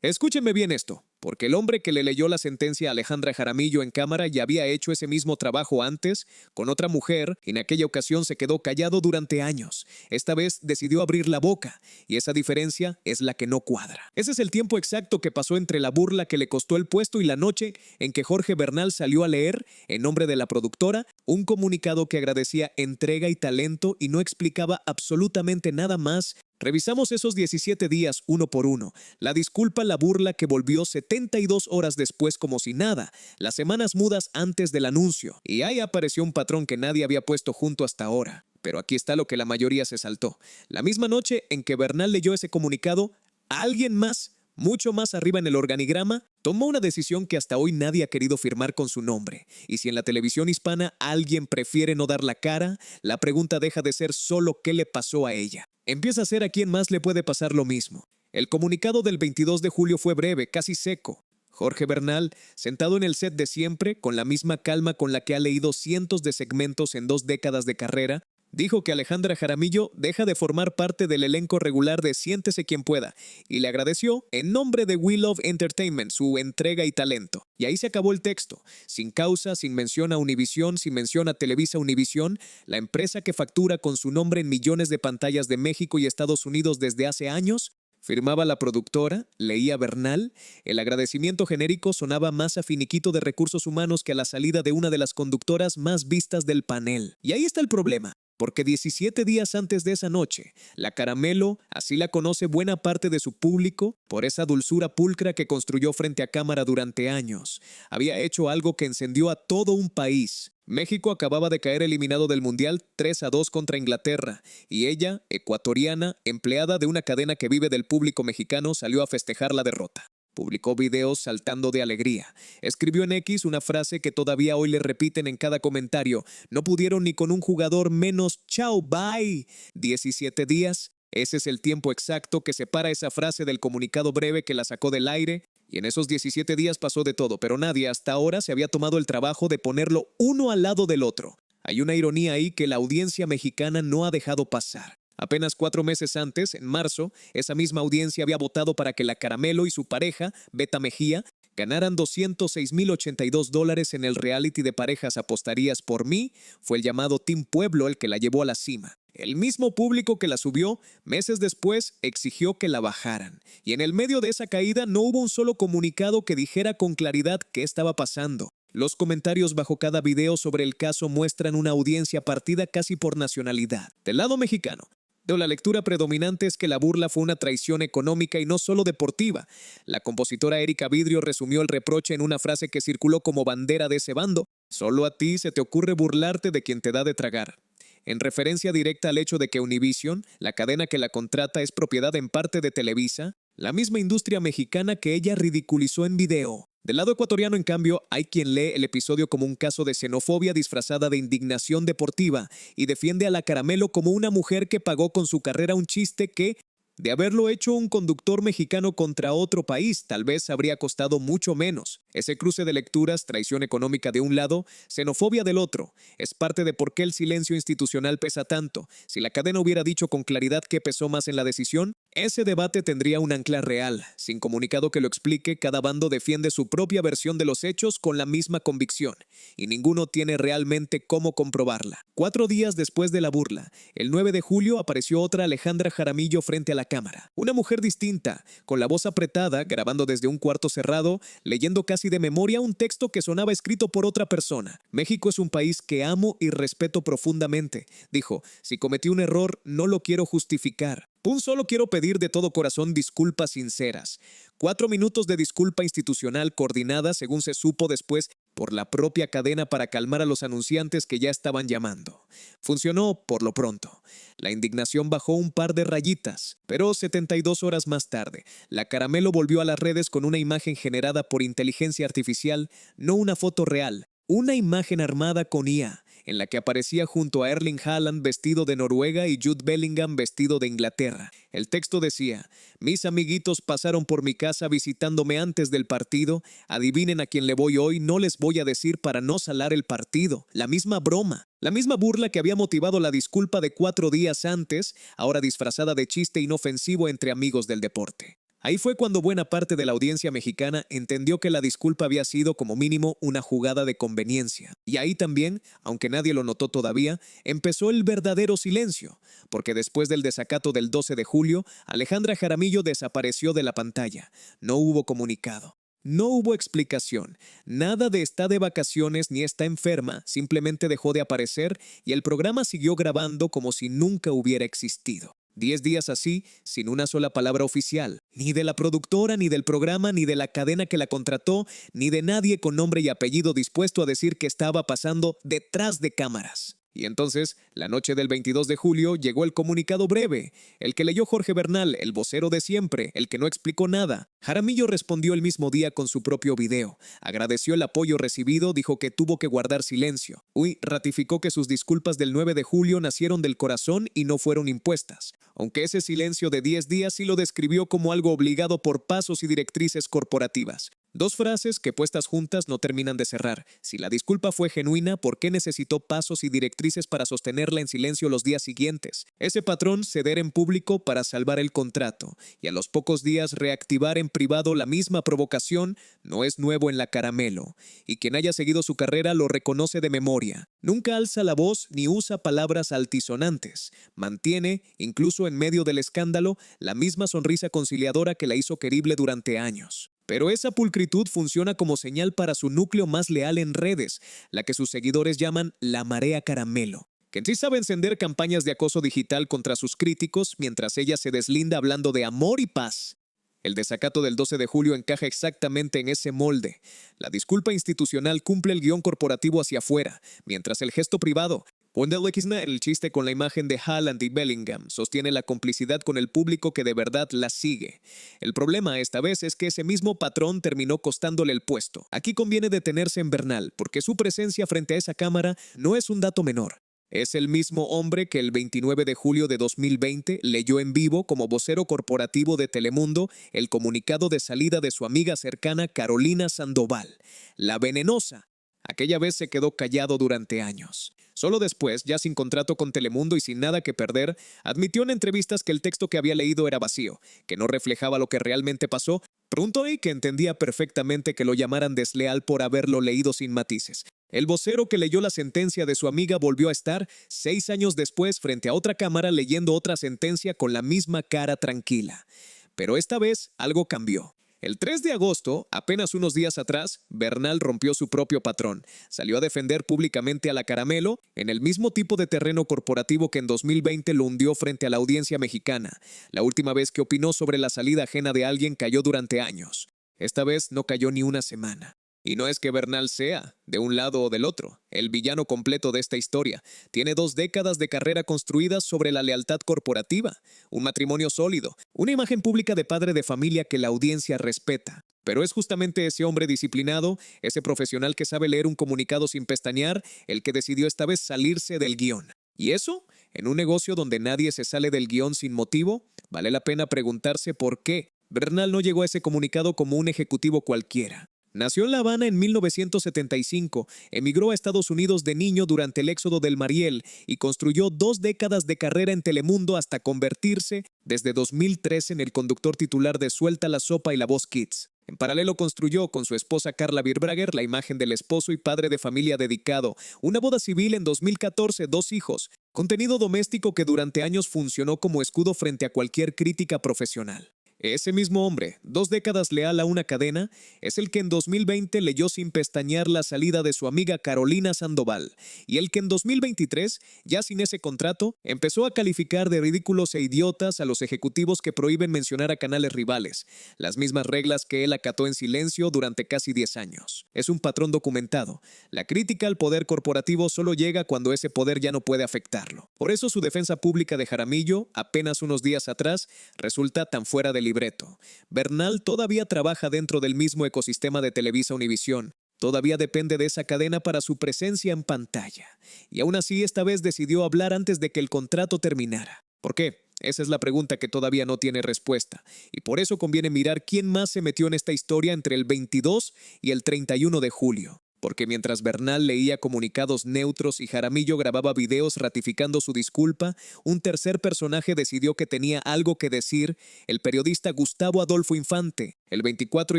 Escúchenme bien esto, porque el hombre que le leyó la sentencia a Alejandra Jaramillo en cámara ya había hecho ese mismo trabajo antes con otra mujer y en aquella ocasión se quedó callado durante años. Esta vez decidió abrir la boca y esa diferencia es la que no cuadra. Ese es el tiempo exacto que pasó entre la burla que le costó el puesto y la noche en que Jorge Bernal salió a leer, en nombre de la productora, un comunicado que agradecía entrega y talento y no explicaba absolutamente nada más. Revisamos esos 17 días uno por uno. La disculpa, la burla que volvió 72 horas después como si nada, las semanas mudas antes del anuncio. Y ahí apareció un patrón que nadie había puesto junto hasta ahora. Pero aquí está lo que la mayoría se saltó. La misma noche en que Bernal leyó ese comunicado, alguien más, mucho más arriba en el organigrama, tomó una decisión que hasta hoy nadie ha querido firmar con su nombre. Y si en la televisión hispana alguien prefiere no dar la cara, la pregunta deja de ser solo qué le pasó a ella. Empieza a ser a quién más le puede pasar lo mismo. El comunicado del 22 de julio fue breve, casi seco. Jorge Bernal, sentado en el set de siempre, con la misma calma con la que ha leído cientos de segmentos en 2 décadas de carrera, dijo que Alejandra Jaramillo deja de formar parte del elenco regular de Siéntese quien pueda y le agradeció en nombre de We Love Entertainment su entrega y talento. Y ahí se acabó el texto, sin causa, sin mención a Univisión, sin mención a Televisa Univisión, la empresa que factura con su nombre en millones de pantallas de México y Estados Unidos desde hace años. Firmaba la productora, leía Bernal, el agradecimiento genérico sonaba más a finiquito de recursos humanos que a la salida de una de las conductoras más vistas del panel. Y ahí está el problema. Porque 17 días antes de esa noche, la Caramelo, así la conoce buena parte de su público, por esa dulzura pulcra que construyó frente a cámara durante años, había hecho algo que encendió a todo un país. México acababa de caer eliminado del Mundial 3-2 contra Inglaterra, y ella, ecuatoriana, empleada de una cadena que vive del público mexicano, salió a festejar la derrota. Publicó videos saltando de alegría. Escribió en X una frase que todavía hoy le repiten en cada comentario. No pudieron ni con un jugador menos. Chao, bye. 17 días. Ese es el tiempo exacto que separa esa frase del comunicado breve que la sacó del aire. Y en esos 17 días pasó de todo, pero nadie hasta ahora se había tomado el trabajo de ponerlo uno al lado del otro. Hay una ironía ahí que la audiencia mexicana no ha dejado pasar. Apenas 4 meses antes, en marzo, esa misma audiencia había votado para que la Caramelo y su pareja, Beta Mejía, ganaran $206,082 en el reality de parejas Apostarías por mí. Fue el llamado Team Pueblo el que la llevó a la cima. El mismo público que la subió, meses después, exigió que la bajaran. Y en el medio de esa caída no hubo un solo comunicado que dijera con claridad qué estaba pasando. Los comentarios bajo cada video sobre el caso muestran una audiencia partida casi por nacionalidad. Del lado mexicano, la lectura predominante es que la burla fue una traición económica y no solo deportiva. La compositora Erika Vidrio resumió el reproche en una frase que circuló como bandera de ese bando. Solo a ti se te ocurre burlarte de quien te da de tragar. En referencia directa al hecho de que Univision, la cadena que la contrata, es propiedad en parte de Televisa, la misma industria mexicana que ella ridiculizó en video. Del lado ecuatoriano, en cambio, hay quien lee el episodio como un caso de xenofobia disfrazada de indignación deportiva y defiende a la Caramelo como una mujer que pagó con su carrera un chiste que, de haberlo hecho un conductor mexicano contra otro país, tal vez habría costado mucho menos. Ese cruce de lecturas, traición económica de un lado, xenofobia del otro, es parte de por qué el silencio institucional pesa tanto. Si la cadena hubiera dicho con claridad qué pesó más en la decisión, ese debate tendría un ancla real. Sin comunicado que lo explique, cada bando defiende su propia versión de los hechos con la misma convicción, y ninguno tiene realmente cómo comprobarla. 4 días después de la burla, el 9 de julio apareció otra Alejandra Jaramillo frente a la cámara. Una mujer distinta, con la voz apretada, grabando desde un cuarto cerrado, leyendo casi de memoria un texto que sonaba escrito por otra persona. México es un país que amo y respeto profundamente. Dijo, si cometí un error, no lo quiero justificar. Solo quiero pedir de todo corazón disculpas sinceras. 4 minutos de disculpa institucional coordinada, según se supo después, por la propia cadena para calmar a los anunciantes que ya estaban llamando. Funcionó por lo pronto. La indignación bajó un par de rayitas, pero 72 horas más tarde, la Caramelo volvió a las redes con una imagen generada por inteligencia artificial, no una foto real, una imagen armada con IA, en la que aparecía junto a Erling Haaland vestido de Noruega y Jude Bellingham vestido de Inglaterra. El texto decía, mis amiguitos pasaron por mi casa visitándome antes del partido, adivinen a quién le voy hoy, no les voy a decir para no salar el partido. La misma broma, la misma burla que había motivado la disculpa de 4 días antes, ahora disfrazada de chiste inofensivo entre amigos del deporte. Ahí fue cuando buena parte de la audiencia mexicana entendió que la disculpa había sido como mínimo una jugada de conveniencia. Y ahí también, aunque nadie lo notó todavía, empezó el verdadero silencio, porque después del desacato del 12 de julio, Alejandra Jaramillo desapareció de la pantalla. No hubo comunicado. No hubo explicación, nada de está de vacaciones ni está enferma, simplemente dejó de aparecer y el programa siguió grabando como si nunca hubiera existido. 10 días así, sin una sola palabra oficial, ni de la productora, ni del programa, ni de la cadena que la contrató, ni de nadie con nombre y apellido dispuesto a decir qué estaba pasando detrás de cámaras. Y entonces, la noche del 22 de julio, llegó el comunicado breve, el que leyó Jorge Bernal, el vocero de siempre, el que no explicó nada. Jaramillo respondió el mismo día con su propio video. Agradeció el apoyo recibido, dijo que tuvo que guardar silencio. Ratificó que sus disculpas del 9 de julio nacieron del corazón y no fueron impuestas. Aunque ese silencio de 10 días sí lo describió como algo obligado por pasos y directrices corporativas. Dos frases que puestas juntas no terminan de cerrar. Si la disculpa fue genuina, ¿por qué necesitó pasos y directrices para sostenerla en silencio los días siguientes? Ese patrón, ceder en público para salvar el contrato y a los pocos días reactivar en privado la misma provocación, no es nuevo en la Caramelo. Y quien haya seguido su carrera lo reconoce de memoria. Nunca alza la voz ni usa palabras altisonantes. Mantiene, incluso en medio del escándalo, la misma sonrisa conciliadora que la hizo querible durante años. Pero esa pulcritud funciona como señal para su núcleo más leal en redes, la que sus seguidores llaman la marea caramelo, que en sí sabe encender campañas de acoso digital contra sus críticos mientras ella se deslinda hablando de amor y paz. El desacato del 12 de julio encaja exactamente en ese molde. La disculpa institucional cumple el guión corporativo hacia afuera, mientras el gesto privado, el chiste con la imagen de Haaland y Bellingham, sostiene la complicidad con el público que de verdad la sigue. El problema esta vez es que ese mismo patrón terminó costándole el puesto. Aquí conviene detenerse en Bernal, porque su presencia frente a esa cámara no es un dato menor. Es el mismo hombre que el 29 de julio de 2020 leyó en vivo como vocero corporativo de Telemundo el comunicado de salida de su amiga cercana Carolina Sandoval, la venenosa. Aquella vez se quedó callado durante años. Solo después, ya sin contrato con Telemundo y sin nada que perder, admitió en entrevistas que el texto que había leído era vacío, que no reflejaba lo que realmente pasó. Preguntó y que entendía perfectamente que lo llamaran desleal por haberlo leído sin matices. El vocero que leyó la sentencia de su amiga volvió a estar 6 años después frente a otra cámara leyendo otra sentencia con la misma cara tranquila. Pero esta vez algo cambió. El 3 de agosto, apenas unos días atrás, Bernal rompió su propio patrón. Salió a defender públicamente a la Caramelo en el mismo tipo de terreno corporativo que en 2020 lo hundió frente a la audiencia mexicana. La última vez que opinó sobre la salida ajena de alguien cayó durante años. Esta vez no cayó ni una semana. Y no es que Bernal sea, de un lado o del otro, el villano completo de esta historia. Tiene 2 décadas de carrera construidas sobre la lealtad corporativa, un matrimonio sólido, una imagen pública de padre de familia que la audiencia respeta. Pero es justamente ese hombre disciplinado, ese profesional que sabe leer un comunicado sin pestañear, el que decidió esta vez salirse del guión. ¿Y eso? En un negocio donde nadie se sale del guión sin motivo, vale la pena preguntarse por qué. Bernal no llegó a ese comunicado como un ejecutivo cualquiera. Nació en La Habana en 1975, emigró a Estados Unidos de niño durante el éxodo del Mariel y construyó 2 décadas de carrera en Telemundo hasta convertirse, desde 2013, en el conductor titular de Suelta la Sopa y La Voz Kids. En paralelo construyó con su esposa Carla Birbrager la imagen del esposo y padre de familia dedicado, una boda civil en 2014, 2 hijos, contenido doméstico que durante años funcionó como escudo frente a cualquier crítica profesional. Ese mismo hombre, 2 décadas leal a una cadena, es el que en 2020 leyó sin pestañear la salida de su amiga Carolina Sandoval, y el que en 2023, ya sin ese contrato, empezó a calificar de ridículos e idiotas a los ejecutivos que prohíben mencionar a canales rivales, las mismas reglas que él acató en silencio durante casi 10 años. Es un patrón documentado. La crítica al poder corporativo solo llega cuando ese poder ya no puede afectarlo. Por eso su defensa pública de Jaramillo, apenas unos días atrás, resulta tan fuera de libreto. Bernal todavía trabaja dentro del mismo ecosistema de Televisa Univisión. Todavía depende de esa cadena para su presencia en pantalla. Y aún así, esta vez decidió hablar antes de que el contrato terminara. ¿Por qué? Esa es la pregunta que todavía no tiene respuesta. Y por eso conviene mirar quién más se metió en esta historia entre el 22 y el 31 de julio. porque mientras Bernal leía comunicados neutros y Jaramillo grababa videos ratificando su disculpa, un tercer personaje decidió que tenía algo que decir, el periodista Gustavo Adolfo Infante. El 24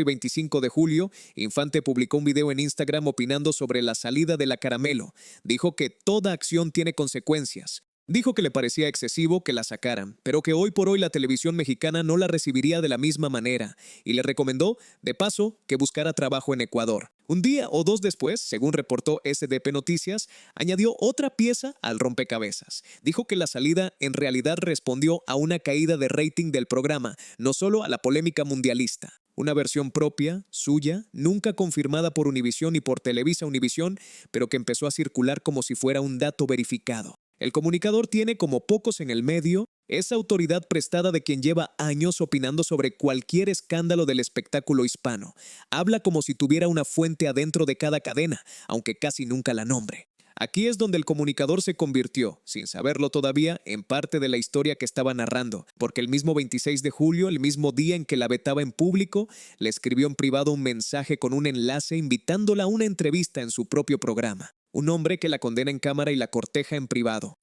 y 25 de julio, Infante publicó un video en Instagram opinando sobre la salida de la Caramelo. Dijo que toda acción tiene consecuencias. Dijo que le parecía excesivo que la sacaran, pero que hoy por hoy la televisión mexicana no la recibiría de la misma manera, y le recomendó, de paso, que buscara trabajo en Ecuador. Un día o dos después, según reportó SDP Noticias, añadió otra pieza al rompecabezas. Dijo que la salida en realidad respondió a una caída de rating del programa, no solo a la polémica mundialista. Una versión propia, suya, nunca confirmada por Univisión y por Televisa Univisión, pero que empezó a circular como si fuera un dato verificado. El comunicador tiene, como pocos en el medio, esa autoridad prestada de quien lleva años opinando sobre cualquier escándalo del espectáculo hispano. Habla como si tuviera una fuente adentro de cada cadena, aunque casi nunca la nombre. Aquí es donde el comunicador se convirtió, sin saberlo todavía, en parte de la historia que estaba narrando, porque el mismo 26 de julio, el mismo día en que la vetaba en público, le escribió en privado un mensaje con un enlace invitándola a una entrevista en su propio programa. Un hombre que la condena en cámara y la corteja en privado.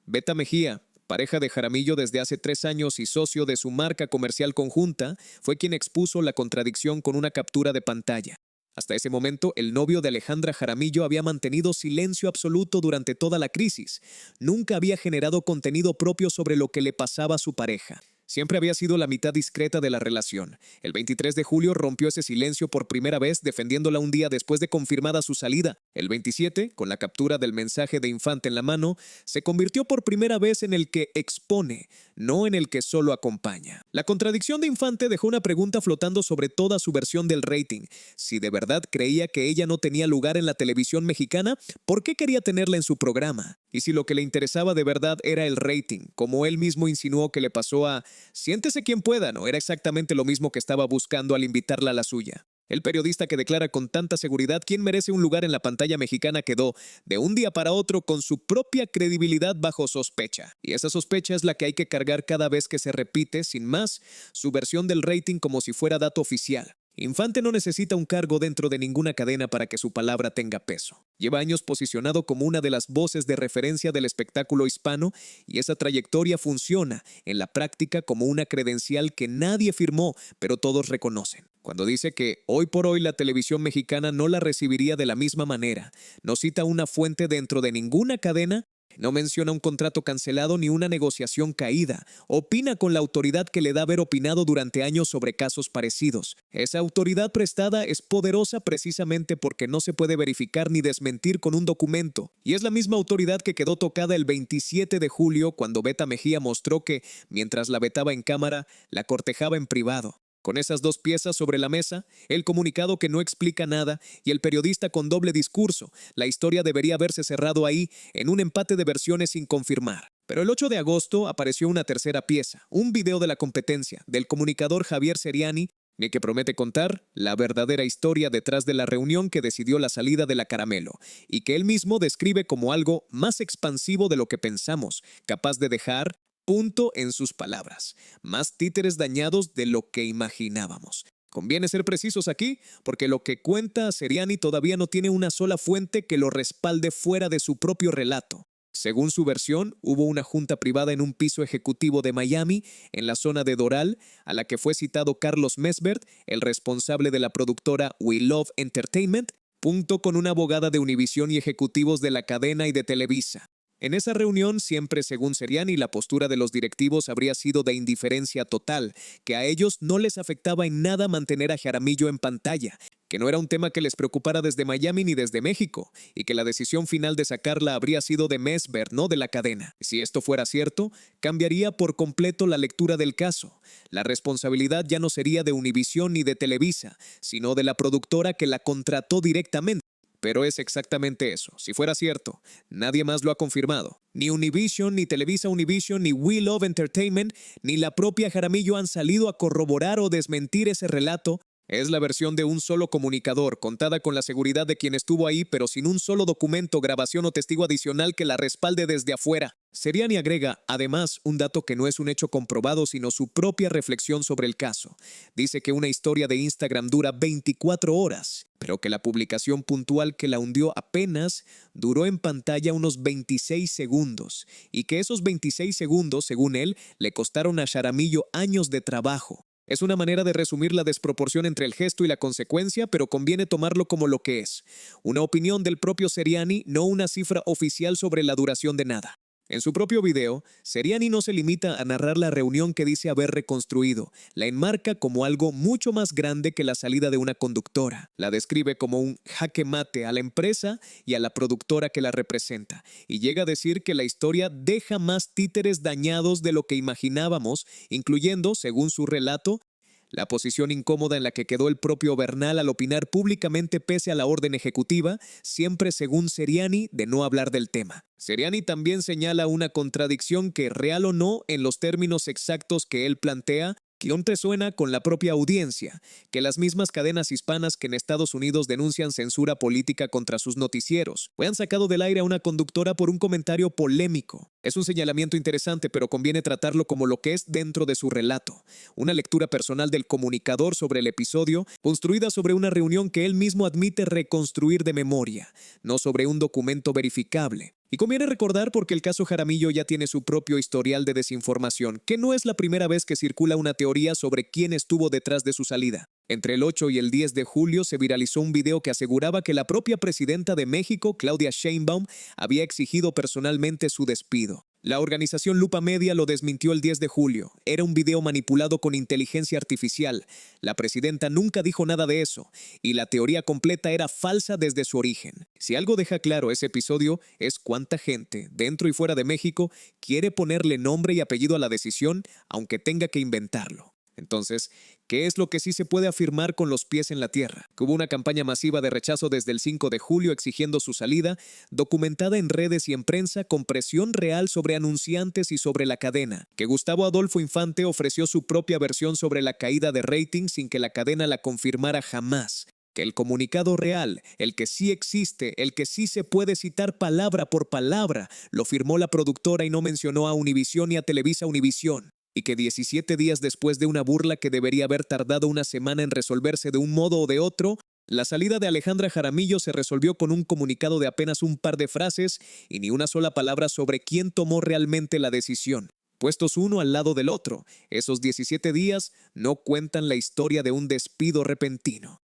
Beta Mejía, pareja de Jaramillo desde hace 3 años y socio de su marca comercial conjunta, fue quien expuso la contradicción con una captura de pantalla. Hasta ese momento, el novio de Alejandra Jaramillo había mantenido silencio absoluto durante toda la crisis. Nunca había generado contenido propio sobre lo que le pasaba a su pareja. Siempre había sido la mitad discreta de la relación. El 23 de julio rompió ese silencio por primera vez defendiéndola un día después de confirmada su salida. El 27, con la captura del mensaje de Infante en la mano, se convirtió por primera vez en el que expone, no en el que solo acompaña. La contradicción de Infante dejó una pregunta flotando sobre toda su versión del rating. Si de verdad creía que ella no tenía lugar en la televisión mexicana, ¿por qué quería tenerla en su programa? Y si lo que le interesaba de verdad era el rating, como él mismo insinuó que le pasó a Siéntese quien pueda, no era exactamente lo mismo que estaba buscando al invitarla a la suya. El periodista que declara con tanta seguridad quién merece un lugar en la pantalla mexicana quedó, de un día para otro, con su propia credibilidad bajo sospecha. Y esa sospecha es la que hay que cargar cada vez que se repite, sin más, su versión del rating como si fuera dato oficial. Infante no necesita un cargo dentro de ninguna cadena para que su palabra tenga peso. Lleva años posicionado como una de las voces de referencia del espectáculo hispano y esa trayectoria funciona en la práctica como una credencial que nadie firmó, pero todos reconocen. Cuando dice que hoy por hoy la televisión mexicana no la recibiría de la misma manera, no cita una fuente dentro de ninguna cadena. No menciona un contrato cancelado ni una negociación caída. Opina con la autoridad que le da haber opinado durante años sobre casos parecidos. Esa autoridad prestada es poderosa precisamente porque no se puede verificar ni desmentir con un documento. Y es la misma autoridad que quedó tocada el 27 de julio cuando Beta Mejía mostró que, mientras la vetaba en cámara, la cortejaba en privado. Con esas dos piezas sobre la mesa, el comunicado que no explica nada y el periodista con doble discurso, la historia debería haberse cerrado ahí, en un empate de versiones sin confirmar. Pero el 8 de agosto apareció una tercera pieza, un video de la competencia, del comunicador Javier Seriani, y que promete contar la verdadera historia detrás de la reunión que decidió la salida de la Caramelo, y que él mismo describe como algo más expansivo de lo que pensamos, capaz de dejar punto en sus palabras, más títeres dañados de lo que imaginábamos. Conviene ser precisos aquí, porque lo que cuenta Seriani todavía no tiene una sola fuente que lo respalde fuera de su propio relato. Según su versión, hubo una junta privada en un piso ejecutivo de Miami, en la zona de Doral, a la que fue citado Carlos Mesbert, el responsable de la productora We Love Entertainment, junto con una abogada de Univisión y ejecutivos de la cadena y de Televisa. En esa reunión, siempre según Seriani, la postura de los directivos habría sido de indiferencia total, que a ellos no les afectaba en nada mantener a Jaramillo en pantalla, que no era un tema que les preocupara desde Miami ni desde México, y que la decisión final de sacarla habría sido de Mesbert, no de la cadena. Si esto fuera cierto, cambiaría por completo la lectura del caso. La responsabilidad ya no sería de Univisión ni de Televisa, sino de la productora que la contrató directamente. Pero es exactamente eso. Si fuera cierto, nadie más lo ha confirmado. Ni Univision, ni Televisa Univision, ni We Love Entertainment, ni la propia Jaramillo han salido a corroborar o desmentir ese relato. Es la versión de un solo comunicador, contada con la seguridad de quien estuvo ahí, pero sin un solo documento, grabación o testigo adicional que la respalde desde afuera. Seriani agrega, además, un dato que no es un hecho comprobado, sino su propia reflexión sobre el caso. Dice que una historia de Instagram dura 24 horas, pero que la publicación puntual que la hundió apenas duró en pantalla unos 26 segundos, y que esos 26 segundos, según él, le costaron a Jaramillo años de trabajo. Es una manera de resumir la desproporción entre el gesto y la consecuencia, pero conviene tomarlo como lo que es. Una opinión del propio Seriani, no una cifra oficial sobre la duración de nada. En su propio video, Seriani no se limita a narrar la reunión que dice haber reconstruido, la enmarca como algo mucho más grande que la salida de una conductora. La describe como un jaque mate a la empresa y a la productora que la representa, y llega a decir que la historia deja más títeres dañados de lo que imaginábamos, incluyendo, según su relato, la posición incómoda en la que quedó el propio Bernal al opinar públicamente pese a la orden ejecutiva, siempre según Seriani, de no hablar del tema. Seriani también señala una contradicción que, real o no, en los términos exactos que él plantea, que resuena con la propia audiencia, que las mismas cadenas hispanas que en Estados Unidos denuncian censura política contra sus noticieros, han sacado del aire a una conductora por un comentario polémico. Es un señalamiento interesante, pero conviene tratarlo como lo que es dentro de su relato, una lectura personal del comunicador sobre el episodio, construida sobre una reunión que él mismo admite reconstruir de memoria, no sobre un documento verificable. Y conviene recordar, porque el caso Jaramillo ya tiene su propio historial de desinformación, que no es la primera vez que circula una teoría sobre quién estuvo detrás de su salida. Entre el 8 y el 10 de julio se viralizó un video que aseguraba que la propia presidenta de México, Claudia Sheinbaum, había exigido personalmente su despido. La organización Lupa Media lo desmintió el 10 de julio. Era un video manipulado con inteligencia artificial. La presidenta nunca dijo nada de eso, y la teoría completa era falsa desde su origen. Si algo deja claro ese episodio es cuánta gente, dentro y fuera de México, quiere ponerle nombre y apellido a la decisión, aunque tenga que inventarlo. Entonces, ¿qué es lo que sí se puede afirmar con los pies en la tierra? Que hubo una campaña masiva de rechazo desde el 5 de julio exigiendo su salida, documentada en redes y en prensa con presión real sobre anunciantes y sobre la cadena. Que Gustavo Adolfo Infante ofreció su propia versión sobre la caída de rating sin que la cadena la confirmara jamás. Que el comunicado real, el que sí existe, el que sí se puede citar palabra por palabra, lo firmó la productora y no mencionó a Univisión ni a Televisa Univisión. Y que 17 días después de una burla que debería haber tardado una semana en resolverse de un modo o de otro, la salida de Alejandra Jaramillo se resolvió con un comunicado de apenas un par de frases y ni una sola palabra sobre quién tomó realmente la decisión. Puestos uno al lado del otro, esos 17 días no cuentan la historia de un despido repentino.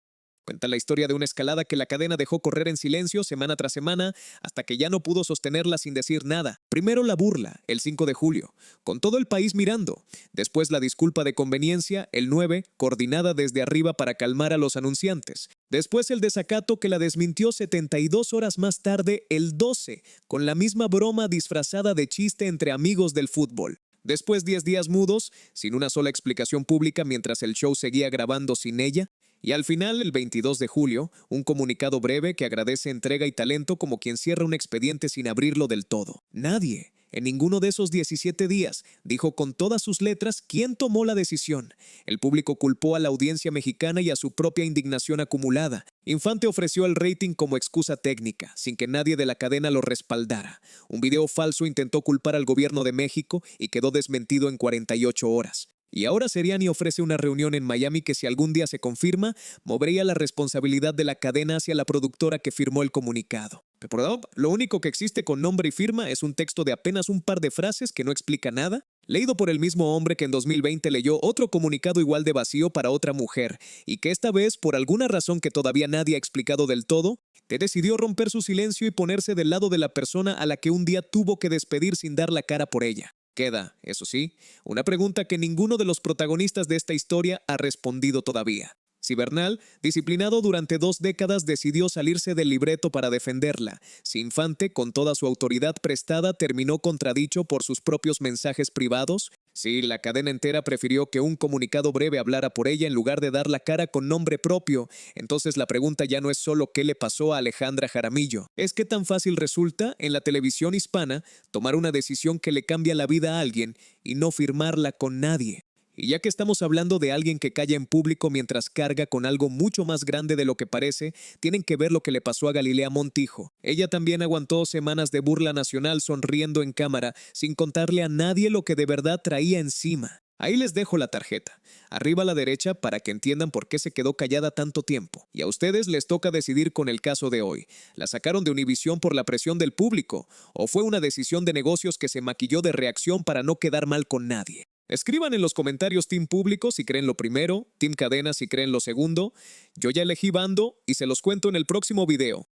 Cuenta la historia de una escalada que la cadena dejó correr en silencio semana tras semana hasta que ya no pudo sostenerla sin decir nada. Primero la burla, el 5 de julio, con todo el país mirando. Después la disculpa de conveniencia, el 9, coordinada desde arriba para calmar a los anunciantes. Después el desacato que la desmintió 72 horas más tarde, el 12, con la misma broma disfrazada de chiste entre amigos del fútbol. Después 10 días mudos, sin una sola explicación pública mientras el show seguía grabando sin ella. Y al final, el 22 de julio, un comunicado breve que agradece entrega y talento como quien cierra un expediente sin abrirlo del todo. Nadie, en ninguno de esos 17 días, dijo con todas sus letras quién tomó la decisión. El público culpó a la audiencia mexicana y a su propia indignación acumulada. Infante ofreció el rating como excusa técnica, sin que nadie de la cadena lo respaldara. Un video falso intentó culpar al gobierno de México y quedó desmentido en 48 horas. Y ahora Seriani ofrece una reunión en Miami que, si algún día se confirma, movería la responsabilidad de la cadena hacia la productora que firmó el comunicado. Pero lo único que existe con nombre y firma es un texto de apenas un par de frases que no explica nada, leído por el mismo hombre que en 2020 leyó otro comunicado igual de vacío para otra mujer, y que esta vez, por alguna razón que todavía nadie ha explicado del todo, decidió romper su silencio y ponerse del lado de la persona a la que un día tuvo que despedir sin dar la cara por ella. Queda, eso sí, una pregunta que ninguno de los protagonistas de esta historia ha respondido todavía. Si Bernal, disciplinado durante 2 décadas, decidió salirse del libreto para defenderla, si Infante, con toda su autoridad prestada, terminó contradicho por sus propios mensajes privados, si la cadena entera prefirió que un comunicado breve hablara por ella en lugar de dar la cara con nombre propio, entonces la pregunta ya no es solo qué le pasó a Alejandra Jaramillo, es qué tan fácil resulta en la televisión hispana tomar una decisión que le cambia la vida a alguien y no firmarla con nadie. Y ya que estamos hablando de alguien que calla en público mientras carga con algo mucho más grande de lo que parece, tienen que ver lo que le pasó a Galilea Montijo. Ella también aguantó semanas de burla nacional sonriendo en cámara, sin contarle a nadie lo que de verdad traía encima. Ahí les dejo la tarjeta, arriba a la derecha, para que entiendan por qué se quedó callada tanto tiempo. Y a ustedes les toca decidir con el caso de hoy. ¿La sacaron de Univisión por la presión del público? ¿O fue una decisión de negocios que se maquilló de reacción para no quedar mal con nadie? Escriban en los comentarios Team Público si creen lo primero, Team Cadena si creen lo segundo. Yo ya elegí bando y se los cuento en el próximo video.